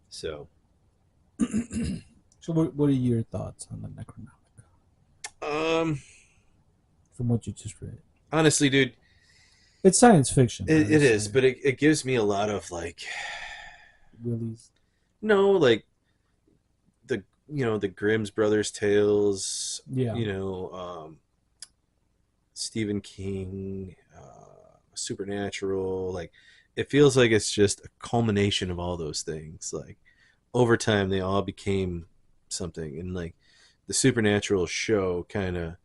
So so what are your thoughts on the Necronomicon? From what you just read. Honestly, dude, it's science fiction. It is, but it gives me a lot of like Willies. No, like the Grimm's Brothers tales. Yeah. Stephen King, Supernatural. Like it feels like it's just a culmination of all those things. Like over time, they all became something, and like the Supernatural show kind of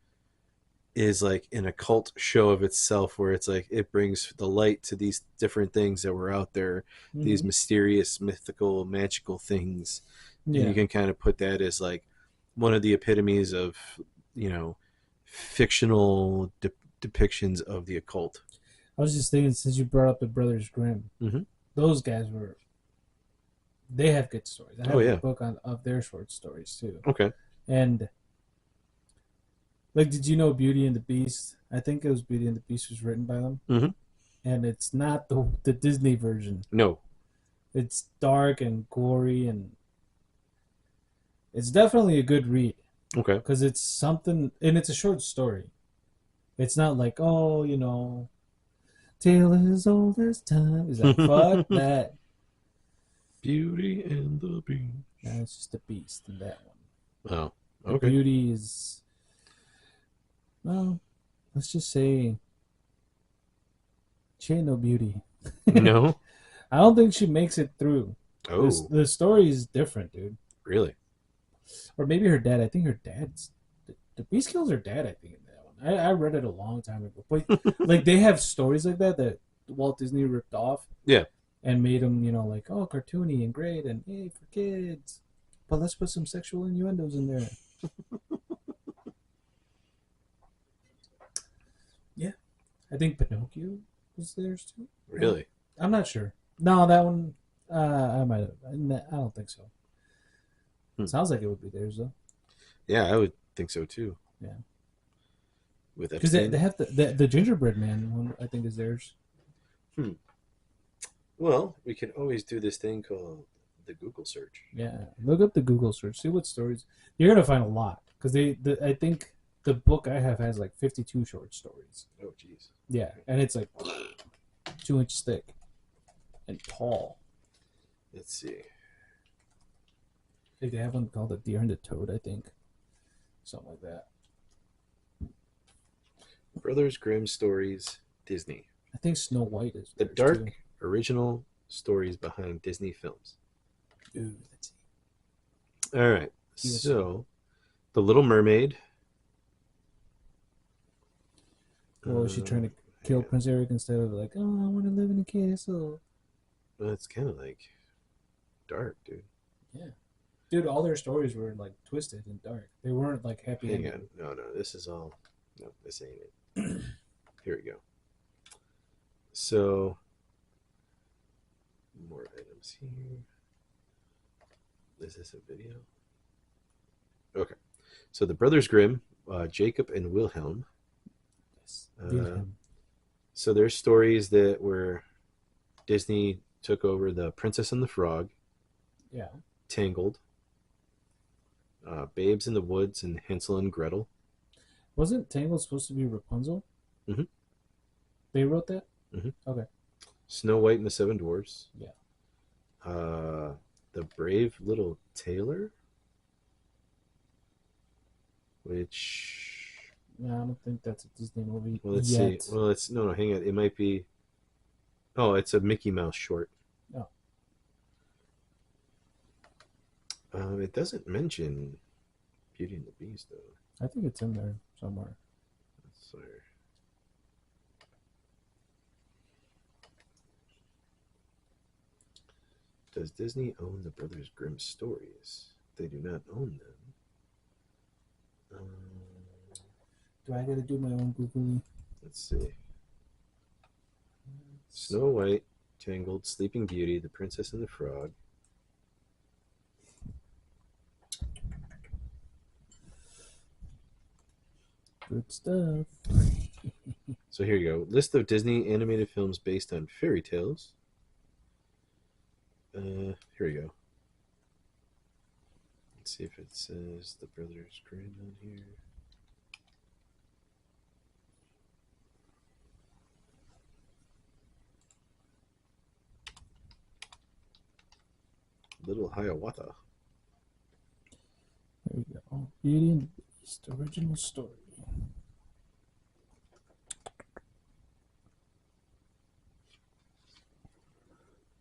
is like an occult show of itself, where it's like it brings the light to these different things that were out there, these mysterious, mythical, magical things. Yeah. And you can kind of put that as like one of the epitomes of fictional depictions of the occult. I was just thinking, since you brought up the Brothers Grimm, those guys they have good stories. I have a book of their short stories too. Okay. And like, did you know Beauty and the Beast? I think it was Beauty and the Beast was written by them. And it's not the Disney version. No. It's dark and gory, and it's definitely a good read. Okay. Because it's something, and it's a short story. It's not like, tale as old as time. It's like, fuck that. Beauty and the Beast. No, it's just the Beast in that one. Oh, okay. The Beauty is... Well, let's just say she ain't no beauty. No? I don't think she makes it through. Oh. The story is different, dude. Really? or maybe her dad. I think her dad's the Beast kills her dad. I think in that one. I read it a long time ago, but like they have stories like that Walt Disney ripped off. Yeah. And made them, like, oh, cartoony and great and hey for kids, but let's put some sexual innuendos in there. Yeah, I think Pinocchio was theirs too. Really? I'm not sure. No, that one, I might have. I don't think so. Sounds like it would be theirs though. Yeah, I would think so too. Yeah, with because they have the gingerbread man one. I think is theirs. Well, we can always do this thing called the Google search. Yeah, look up the Google search. See what stories you're gonna find a lot because I think the book I have has like 52 short stories. Oh, jeez. Yeah, and it's like 2 inches thick and tall. Let's see. Like they have one called The Deer and the Toad, I think. Something like that. Brothers Grimm Stories, Disney. I think Snow White is the theirs, dark too. original stories behind Disney films. Ooh, let's see. All right. So, The Little Mermaid. Well, is she trying to kill Prince Eric instead of like, oh, I want to live in a castle? Well, it's kind of like dark, dude. Yeah. Dude, all their stories were like twisted and dark. They weren't like happy. Hang on. No, this is all. No, this ain't it. Here we go. So, more items here. Is this a video? Okay. So the Brothers Grimm, Jacob and Wilhelm. Yes. So there's stories that were Disney took over the Princess and the Frog. Yeah. Tangled. Babes in the Woods and Hansel and Gretel. Wasn't Tangled supposed to be Rapunzel? Mm-hmm. They wrote that? Mm-hmm. Okay. Snow White and the Seven Dwarfs. Yeah. The Brave Little Tailor. Which... No, I don't think that's a Disney movie. Well, let's see. Well, it's... No, hang on. It might be... Oh, it's a Mickey Mouse short. Oh. It doesn't mention Beauty and the Beast, though. I think it's in there somewhere. Let's see. Does Disney own the Brothers Grimm stories? They do not own them. Do I gotta do my own Googling? Let's see. Snow White, Tangled, Sleeping Beauty, The Princess and the Frog. Good stuff. So here you go. List of Disney animated films based on fairy tales. Here we go. Let's see if it says the Brothers Grimm on here. Little Hiawatha. There we go. Beauty and the Beast original story.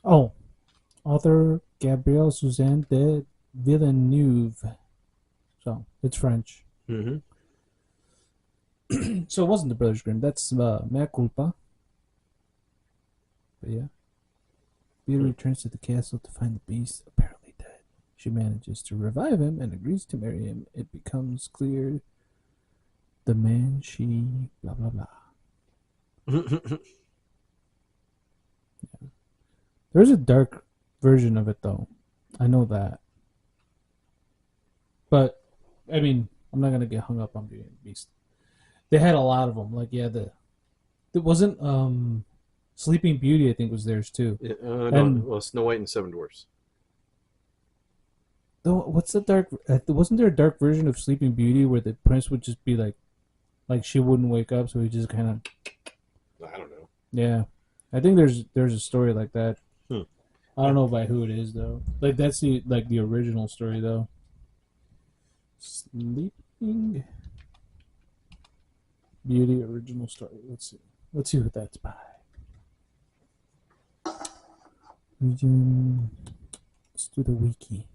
Oh, author Gabrielle Suzanne de Villeneuve. So it's French. Mm-hmm. So it wasn't the Brothers Grimm. That's mea culpa. But yeah. Beauty returns to the castle to find the beast apparently dead. She manages to revive him and agrees to marry him. It becomes clear the man she blah blah blah. Yeah. There's a dark version of it though. I know that. But I mean, I'm not gonna get hung up on Beauty and the Beast. They had a lot of them. Like it wasn't Sleeping Beauty, I think, was theirs too. Yeah, no, well, Snow White and Seven Dwarfs. Though, what's the dark? Wasn't there a dark version of Sleeping Beauty where the prince would just be like she wouldn't wake up, so he just kind of. I don't know. Yeah, I think there's a story like that. Hmm. I don't know by who it is though. Like that's the original story though. Sleeping Beauty original story. Let's see what that's by. Let's do the wiki.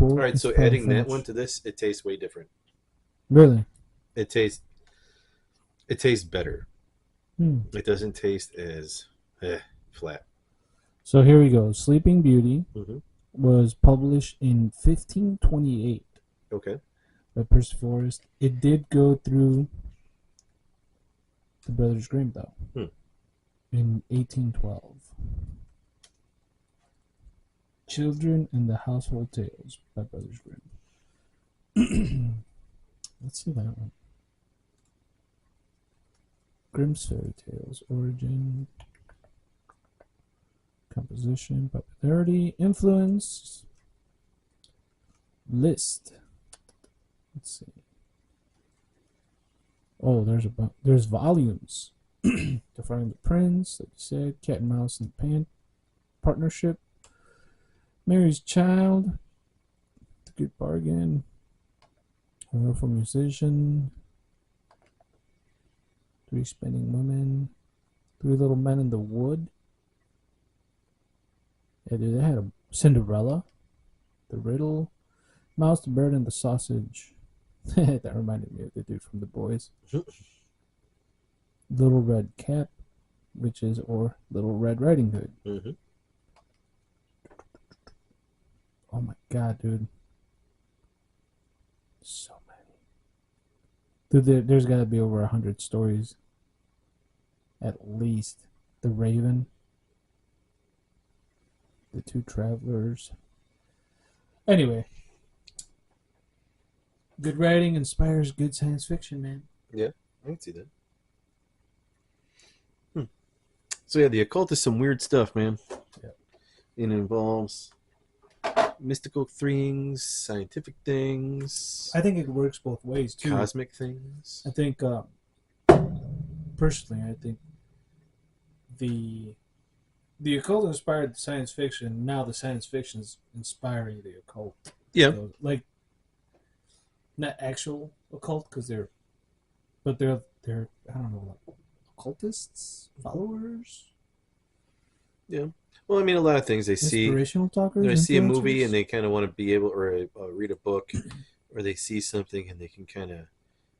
All right, so adding that one to this, it tastes way different. Really? It tastes better. It doesn't taste as flat. So here we go. Sleeping Beauty Mm-hmm. was published in 1528 Okay. by Percy Forrest. It did go through the Brothers Grimm, though, in 1812. Children and the Household Tales by Brothers Grimm. Let's see that one. Grimm's Fairy Tales. Origin. Composition. Popularity. Influence. List. Let's see. Oh, there's volumes. Defying the Prince, like you said. Cat and Mouse and Pan Partnership. Mary's Child. The Good Bargain. A Wonderful Musician. Three Spinning Women. Three Little Men in the Wood. Yeah, dude, they had a Cinderella. The Riddle. Mouse, the Bird, and the Sausage. That reminded me of the dude from The Boys. Little Red Cap, Witches, or Little Red Riding Hood. Mm-hmm. Oh my god, dude. So many. Dude, there's got to be over 100 stories. At least. The Raven. The Two Travelers. Anyway. Good writing inspires good science fiction, man. Yeah, I can see that. So yeah, the occult is some weird stuff, man. Yeah. It involves mystical things, scientific things. I think it works both ways too. Cosmic things. I think, personally, I think the occult inspired science fiction. Now the science fiction is inspiring the occult. Yeah. So, like, not actual occult because they're I don't know, like occultists, followers. Yeah. Well, I mean, a lot of things they see. Inspirational talkers. They see a movie influencers. and they kind of want to be able, or read a book, or they see something and they can kind of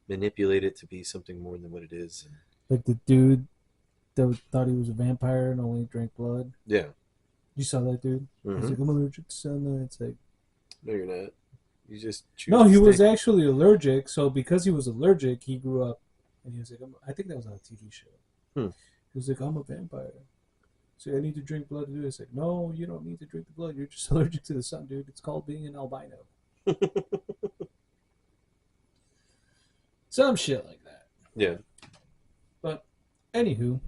manipulate it to be something more than what it is. Like the dude that thought he was a vampire and only drank blood. Yeah. You saw that dude? Mm-hmm. He's like, I'm allergic to sunlight. It's like, no, you're not. You just choose. No, to he stay. was actually allergic. So because he was allergic, he grew up and he was like, I think that was on a TV show. He was like, I'm a vampire. So I need to drink blood to do this. Like, no, you don't need to drink the blood. You're just allergic to the sun, dude. It's called being an albino. Some shit like that. Yeah. But anywho,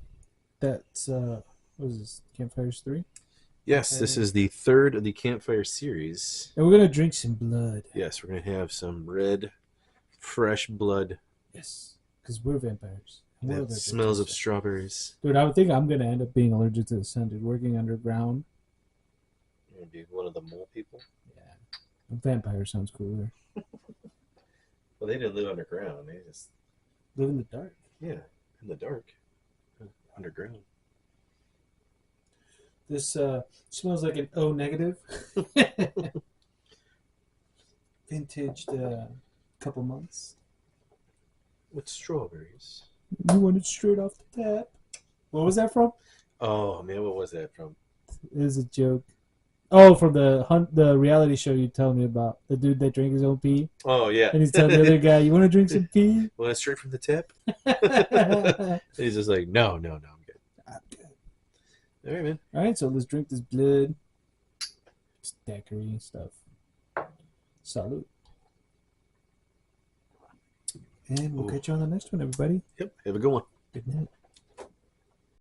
that's what is this? Campfires 3? Yes, this is the third of the Campfire series. And we're gonna drink some blood. Yes, we're gonna have some red, fresh blood. Yes, because we're vampires. That smells of strawberries. Dude, I would think I'm gonna end up being allergic to the sun, dude. Working underground. You're gonna be one of the mole people. Yeah, a vampire sounds cooler. Well, they didn't live underground. They just Live in the dark. in the dark, underground. This smells like an O negative. Vintaged couple months. With strawberries. You want it straight off the tap. What was that from? Oh man, what was that from? It was a joke. Oh, from the reality show you told me about. The dude that drank his own pee. Oh yeah. And he's telling the other guy, you want to drink some pee? Well, that's straight from the tap. And he's just like, no, I'm good. I'm good. All right, man. All right, so let's drink this blood. It's daiquiri stuff. Salute. And we'll catch you on the next one, everybody. Yep. Have a good one. Good night.